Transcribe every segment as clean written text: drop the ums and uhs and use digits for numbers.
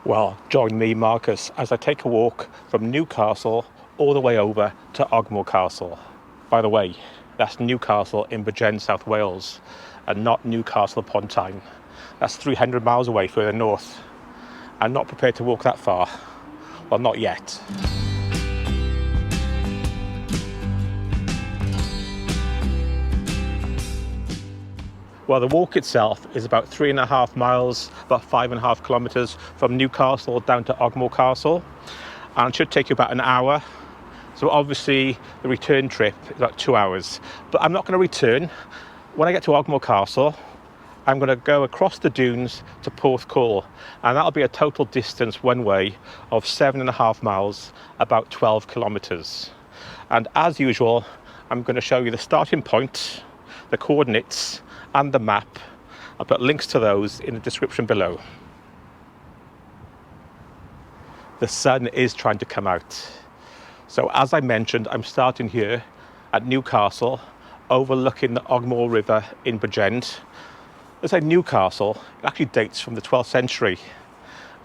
Well, join me, Marcus, as I take a walk from Newcastle all the way over to Ogmore Castle. By the way, that's Newcastle in Bridgend, South Wales, and not Newcastle upon Tyne. That's 300 miles away further north. I'm not prepared to walk that far. Well, not yet. Well, the walk itself is about 3.5 miles, about 5.5 kilometres from Newcastle down to Ogmore Castle, and it should take you about an hour. So obviously the return trip is about 2 hours, but I'm not going to return. When I get to Ogmore Castle, I'm going to go across the dunes to Porthcawl, and that'll be a total distance one way of 7.5 miles, about 12 kilometres. And as usual, I'm going to show you the starting point, the coordinates, and the map. I'll put links to those in the description below. The sun is trying to come out. So as I mentioned, I'm starting here at Newcastle, overlooking the Ogmore River in Bridgend. As I say Newcastle, it actually dates from the 12th century.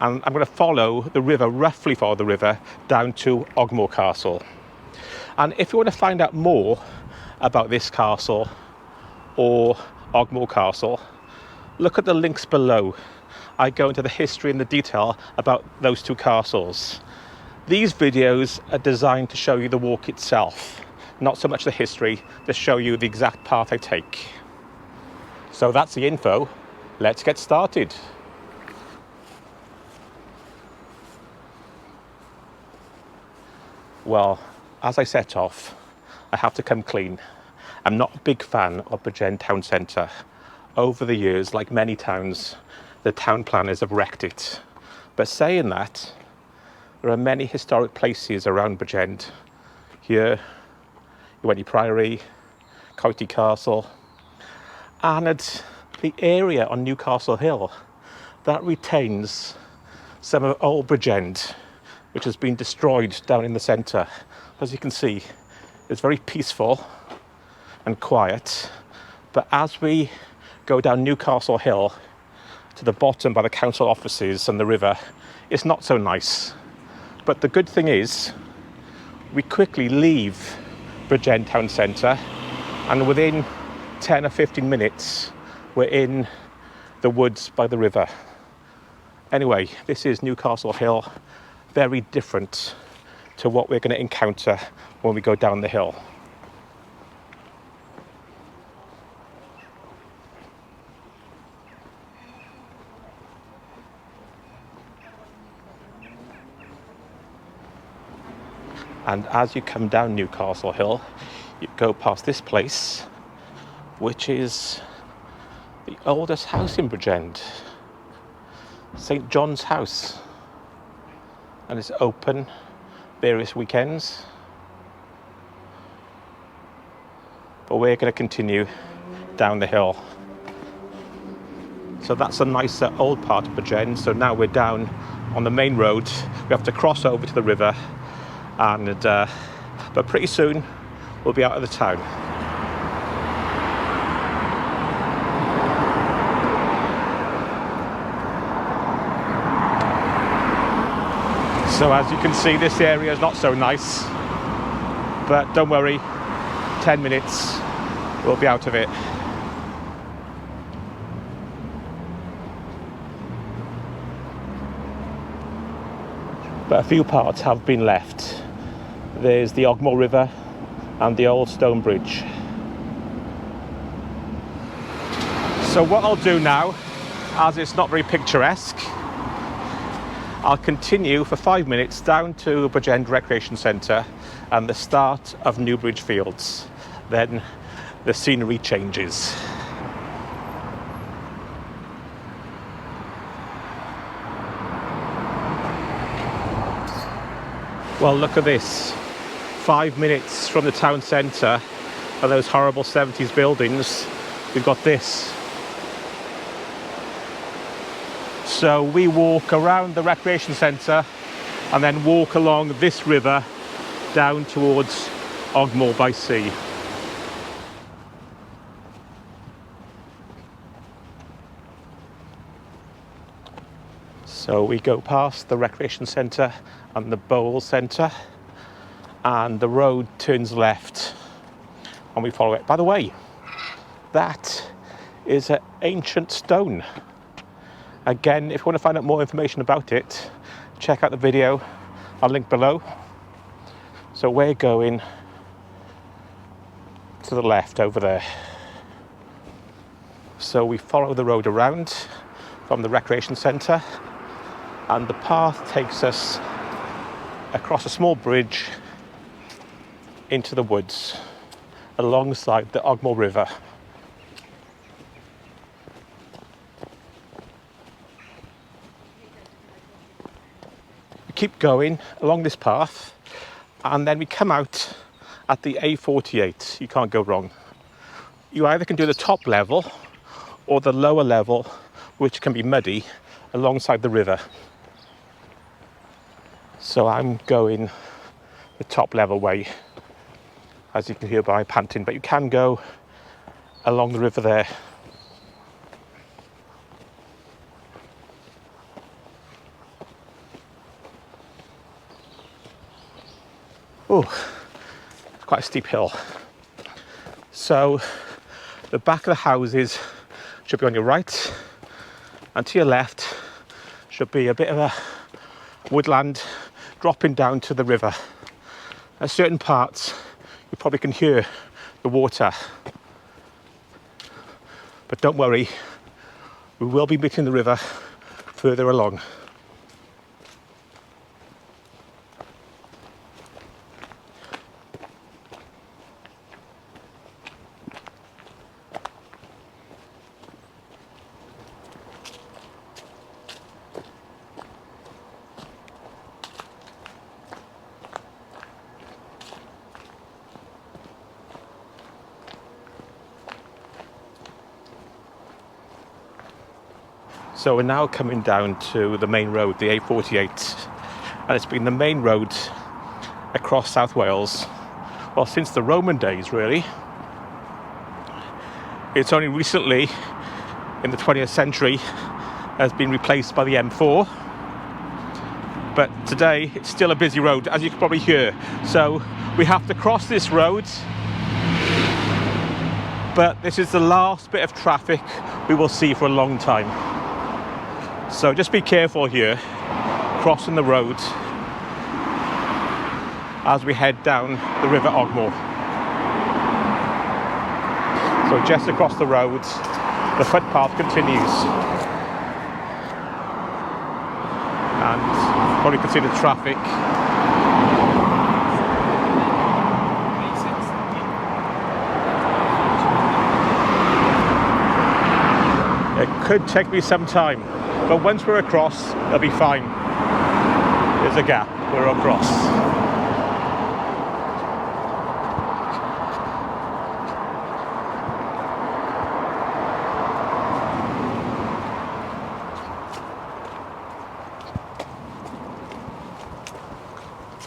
And I'm going to roughly follow the river, down to Ogmore Castle. And if you want to find out more about this castle or Ogmore Castle, look at the links below. I go into the history and the detail about those two castles. These videos are designed to show you the walk itself, not so much the history, to show you the exact path I take. So that's the info. Let's get started. Well, as I set off, I have to come clean. I'm not a big fan of Bridgend town centre. Over the years, like many towns, the town planners have wrecked it. But saying that, there are many historic places around Bridgend. Here, Newton Priory, County Castle, and it's the area on Newcastle Hill that retains some of old Bridgend, which has been destroyed down in the centre. As you can see, it's very peaceful and quiet, but as we go down Newcastle Hill to the bottom by the council offices and the river, it's not so nice. But the good thing is we quickly leave Bridgend town centre, and within 10 or 15 minutes we're in the woods by the river. Anyway, this is Newcastle Hill, very different to what we're going to encounter when we go down the hill. And as you come down Newcastle Hill, you go past this place, which is the oldest house in Bridgend, St. John's House. And it's open various weekends. But we're going to continue down the hill. So that's a nicer old part of Bridgend. So now we're down on the main road. We have to cross over to the river. And but pretty soon we'll be out of the town. So as you can see, this area is not so nice, but don't worry, 10 minutes we'll be out of it. But a few parts have been left. There's the Ogmore River and the old stone bridge. So what I'll do now, as it's not very picturesque, I'll continue for 5 minutes down to Bridgend Recreation Centre and the start of Newbridge Fields. Then the scenery changes. Well, look at this. 5 minutes from the town centre and those horrible 70s buildings, we've got this. So we walk around the recreation centre and then walk along this river down towards Ogmore by Sea. So we go past the recreation centre and the bowl centre, and the road turns left and we follow it. By the way, that is an ancient stone. Again, if you want to find out more information about it, check out the video. I'll link below. So we're going to the left over there. So we follow the road around from the recreation centre, and the path takes us across a small bridge into the woods alongside the Ogmore River. We keep going along this path, and then we come out at the A48. You can't go wrong. You either can do the top level or the lower level, which can be muddy, alongside the river. So I'm going the top level way, as you can hear by panting, but you can go along the river there. Oh, it's quite a steep hill. So the back of the houses should be on your right, and to your left should be a bit of a woodland dropping down to the river. At certain parts you probably can hear the water, but don't worry, we will be meeting the river further along. So we're now coming down to the main road, the A48, and it's been the main road across South Wales, well, since the Roman days, really. It's only recently, in the 20th century, has been replaced by the M4, but today it's still a busy road, as you can probably hear. So we have to cross this road, but this is the last bit of traffic we will see for a long time. So just be careful here, crossing the road as we head down the River Ogmore. So just across the road, the footpath continues. And probably can see the traffic. It could take me some time, but once we're across, it'll be fine. There's a gap, we're across.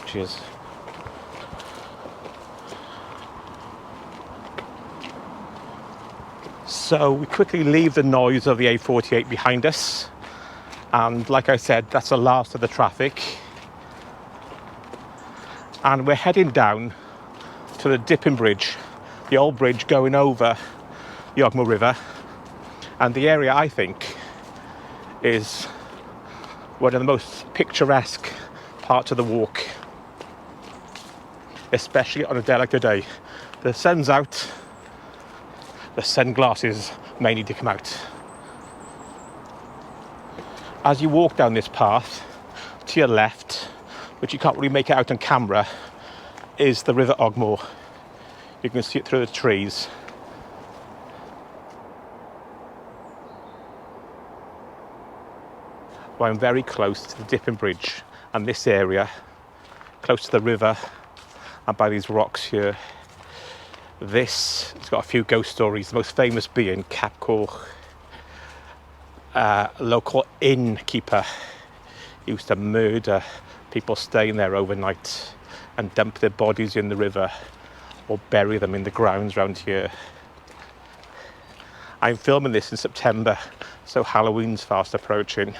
Cheers. So we quickly leave the noise of the A48 behind us. And like I said, that's the last of the traffic. And we're heading down to the Dipping Bridge, the old bridge going over the Ogmore River. And the area, I think, is one of the most picturesque parts of the walk, especially on a day like today. The sun's out, the sunglasses may need to come out. As you walk down this path, to your left, which you can't really make it out on camera, is the River Ogmore. You can see it through the trees. Well, I'm very close to the Dipping Bridge, and this area, close to the river, and by these rocks here. This has got a few ghost stories, the most famous being Capcoch. A local innkeeper used to murder people staying there overnight and dump their bodies in the river or bury them in the grounds around here. I'm filming this in September, so Halloween's fast approaching.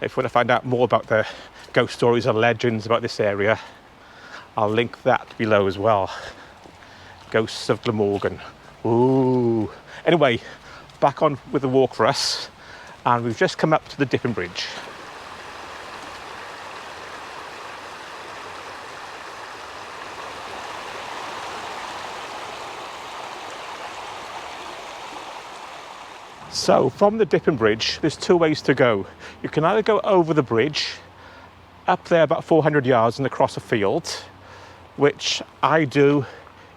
If you want to find out more about the ghost stories and legends about this area, I'll link that below as well. Ghosts of Glamorgan. Ooh. Anyway, back on with the walk for us, and we've just come up to the Dipping Bridge. So from the Dipping Bridge, there's two ways to go. You can either go over the bridge, up there about 400 yards and across a field, which I do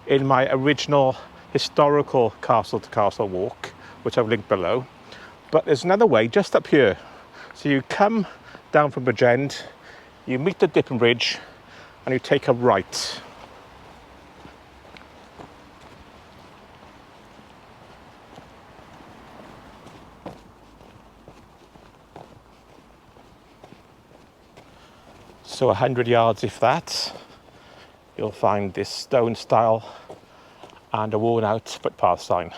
in my original historical castle to castle walk, which I've linked below. But there's another way just up here. So you come down from Bridgend, you meet the Dipping Bridge, and you take a right. So 100 yards, if that, you'll find this stone stile and a worn out footpath sign.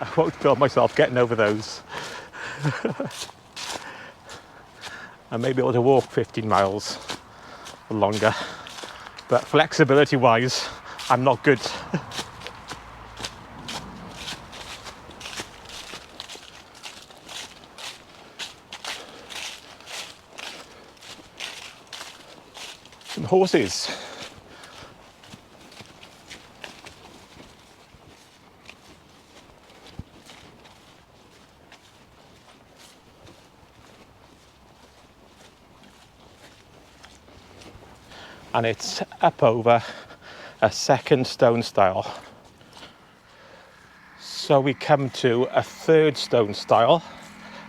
I won't film myself getting over those. I may be able to walk 15 miles or longer, but flexibility wise, I'm not good. Some horses. And it's up over a second stone stile. So we come to a third stone stile,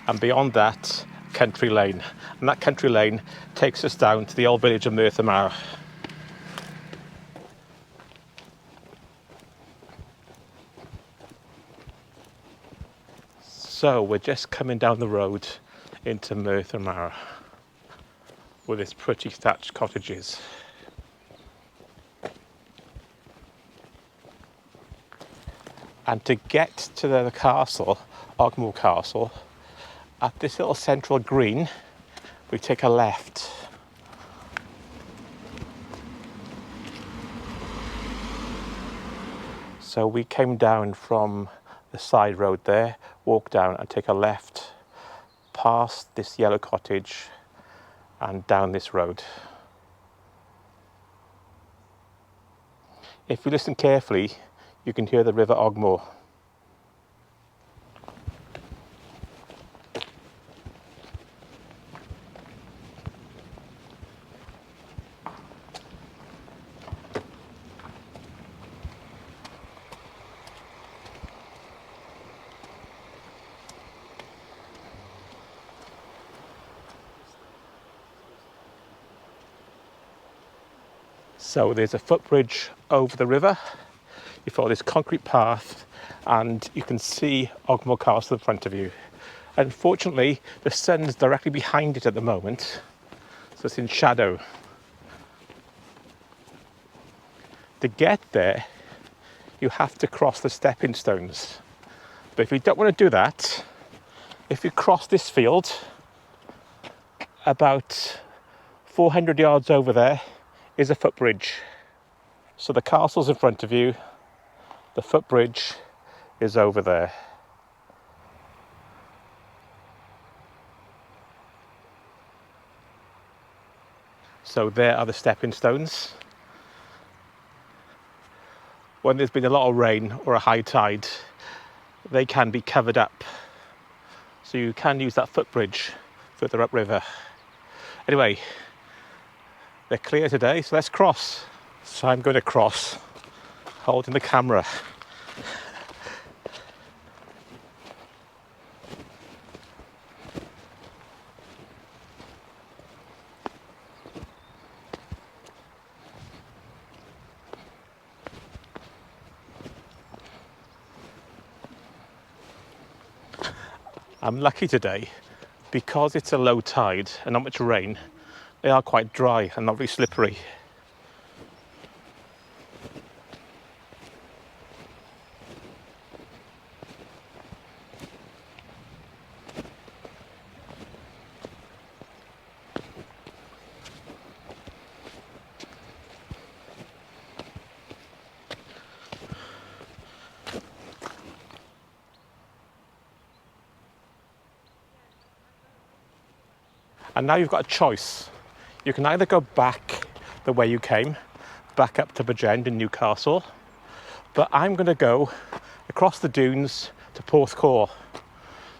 and beyond that, country lane. And that country lane takes us down to the old village of Merthyr Mawr. So we're just coming down the road into Merthyr Mawr with its pretty thatched cottages. And to get to the castle, Ogmore Castle, at this little central green, we take a left. So we came down from the side road there, walk down and take a left past this yellow cottage and down this road. If you listen carefully, you can hear the River Ogmore. So there's a footbridge over the river. You follow this concrete path and you can see Ogmore Castle in front of you. Unfortunately, the sun's directly behind it at the moment, so it's in shadow. To get there, you have to cross the stepping stones. But if you don't want to do that, if you cross this field, about 400 yards over there is a footbridge. So the castle's in front of you, the footbridge is over there. So there are the stepping stones. When there's been a lot of rain or a high tide, they can be covered up. So you can use that footbridge further upriver. Anyway, they're clear today, so let's cross. So I'm going to cross, holding the camera. I'm lucky today because it's a low tide and not much rain. They are quite dry and not very slippery. And now you've got a choice. You can either go back the way you came, back up to Bridgend in Newcastle, but I'm going to go across the dunes to Porthcawl.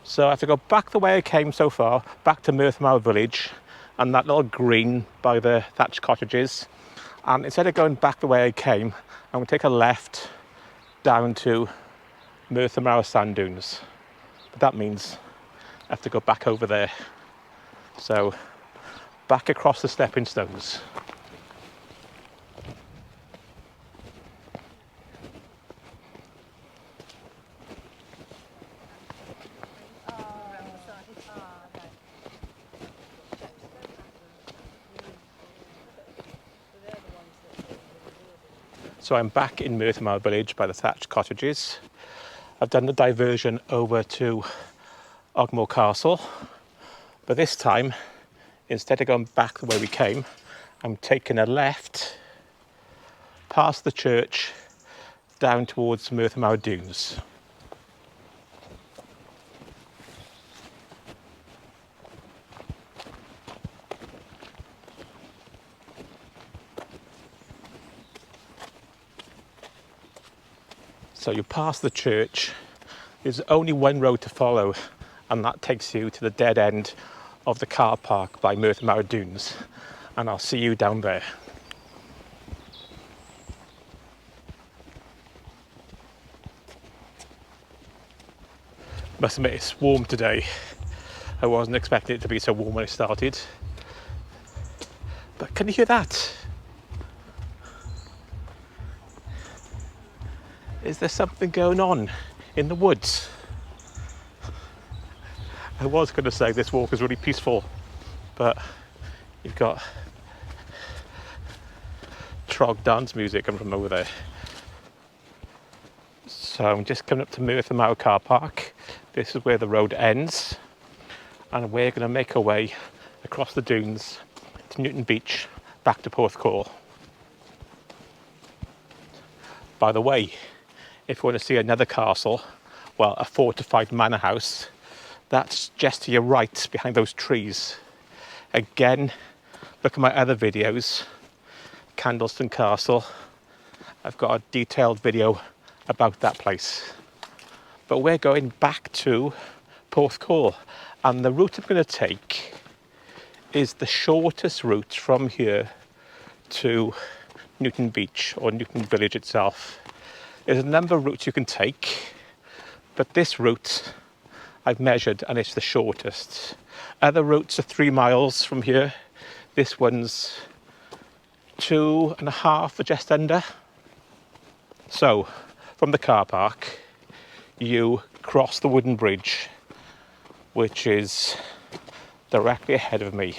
So I have to go back the way I came so far, back to Merthyr Mawr village and that little green by the thatched cottages. And instead of going back the way I came, I'm going to take a left down to Merthyr Mawr sand dunes. But that means I have to go back over there. So back across the stepping stones. So I'm back in Merthyr Mawr village by the thatched cottages. I've done the diversion over to Ogmore Castle, but this time, instead of going back the way we came, I'm taking a left past the church down towards Merthyr Mawr Dunes. So you pass the church, there's only one road to follow, and that takes you to the dead end of the car park by Merthyr Mawr Dunes, and I'll see you down there. Must admit it's warm today. I wasn't expecting it to be so warm when I started. But can you hear that? Is there something going on in the woods? I was going to say this walk is really peaceful, but you've got trog dance music coming from over there. So I'm just coming up to Merthyr Mawr car park. This is where the road ends, and we're going to make our way across the dunes to Newton Beach, back to Porthcawl. By the way, if you want to see another castle, well, a fortified manor house, that's just to your right behind those trees. Again, look at my other videos, Candleston Castle. I've got a detailed video about that place. But we're going back to Porthcawl, and the route I'm going to take is the shortest route from here to Newton Beach, or Newton Village itself. There's a number of routes you can take, but this route I've measured and it's the shortest. Other routes are 3 miles from here. This one's 2.5 or just under. So from the car park, you cross the wooden bridge, which is directly ahead of me.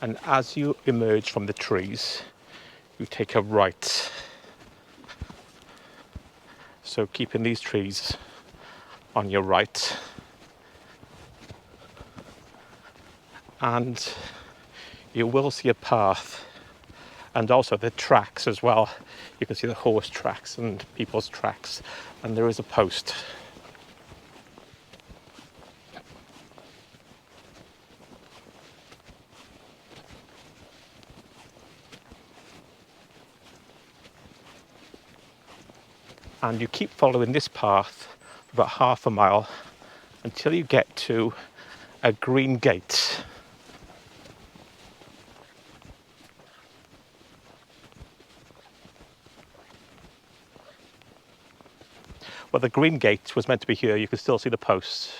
And as you emerge from the trees, you take a right. So keeping these trees on your right. And you will see a path, and also the tracks as well. You can see the horse tracks and people's tracks, and there is a post. And you keep following this path for about half a mile until you get to a green gate. Well, the green gate was meant to be here. You can still see the posts.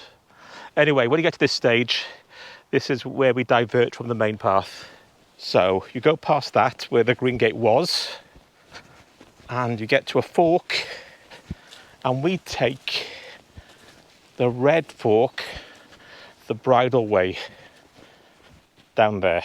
Anyway, when you get to this stage, this is where we divert from the main path. So you go past that where the green gate was, and you get to a fork, and we take the red fork, the bridle way, down there.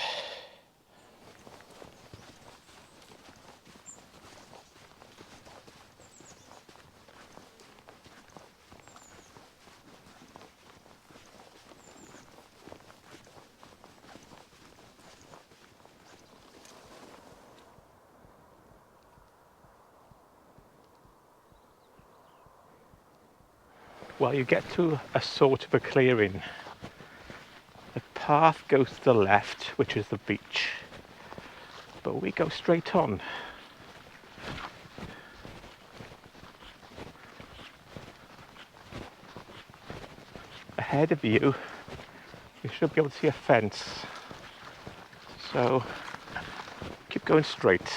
Well, you get to a sort of a clearing. The path goes to the left, which is the beach, but we go straight on. Ahead of you, you should be able to see a fence, so keep going straight.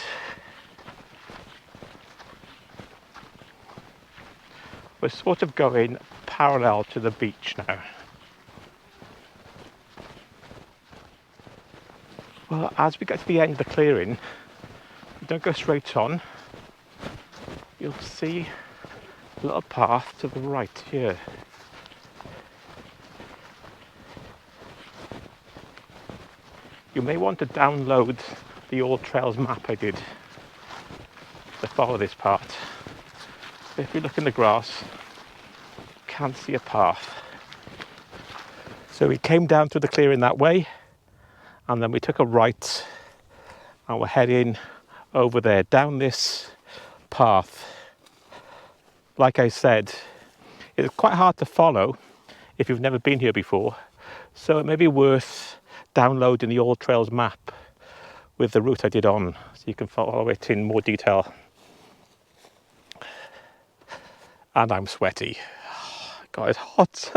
We're sort of going parallel to the beach now. Well, as we get to the end of the clearing, you don't go straight on. You'll see a little path to the right here. You may want to download the All Trails map I did to follow this part. If you look in the grass, you can see a path. So we came down through the clearing that way, and then we took a right, and we're heading over there, down this path. Like I said, it's quite hard to follow if you've never been here before, so it may be worth downloading the All Trails map with the route I did on, so you can follow it in more detail. And I'm sweaty. God, it's hot.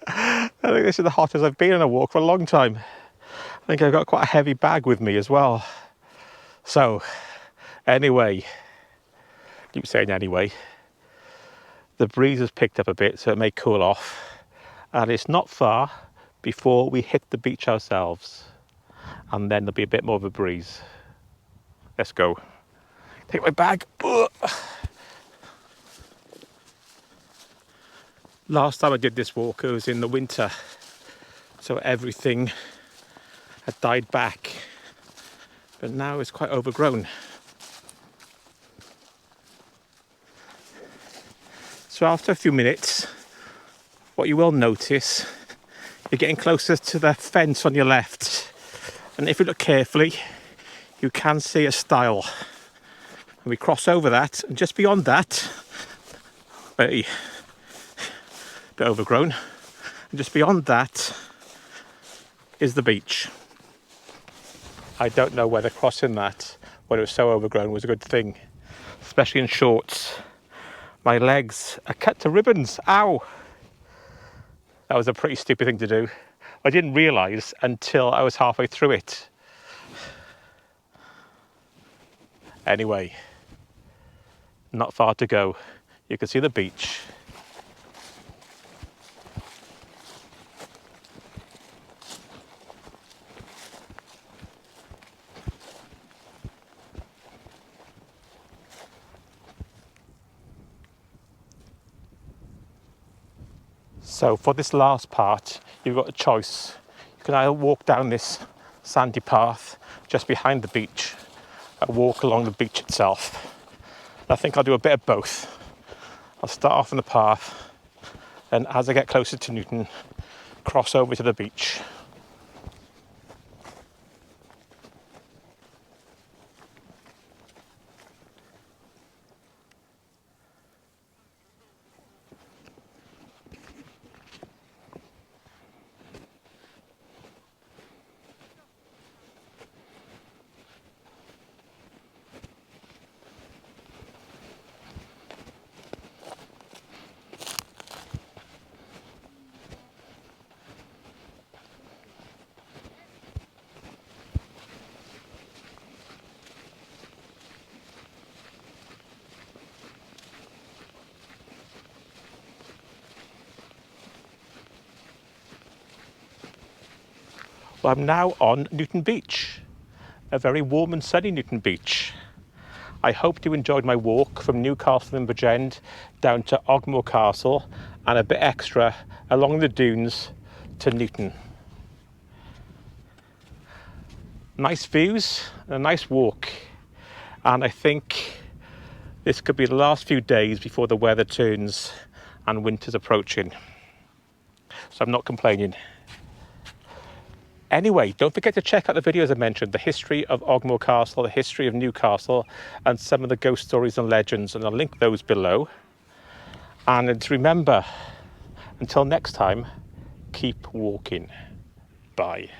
I think this is the hottest I've been on a walk for a long time. I think I've got quite a heavy bag with me as well. So, anyway, keep saying anyway, the breeze has picked up a bit, so it may cool off. And it's not far before we hit the beach ourselves. And then there'll be a bit more of a breeze. Let's go. Take my bag. Ugh. Last time I did this walk, it was in the winter, so everything had died back, but now it's quite overgrown. So after a few minutes, what you will notice, you're getting closer to the fence on your left, and if you look carefully, you can see a stile. And we cross over that, and just beyond that, a bit overgrown, and just beyond that is the beach. I don't know whether crossing that, when it was so overgrown, was a good thing, especially in shorts. My legs are cut to ribbons. Ow! That was a pretty stupid thing to do. I didn't realise until I was halfway through it. Anyway, not far to go. You can see the beach. So for this last part, you've got a choice. You can either walk down this sandy path just behind the beach, or walk along the beach itself. I think I'll do a bit of both. I'll start off on the path, and as I get closer to Newton, cross over to the beach. Well, I'm now on Newton Beach, a very warm and sunny Newton Beach. I hope you enjoyed my walk from Newcastle and Bridgend down to Ogmore Castle and a bit extra along the dunes to Newton. Nice views and a nice walk, and I think this could be the last few days before the weather turns and winter's approaching. So I'm not complaining. Anyway, don't forget to check out the videos I mentioned, the history of Ogmore Castle, the history of Newcastle, and some of the ghost stories and legends, and I'll link those below. And remember, Until next time, keep walking. Bye.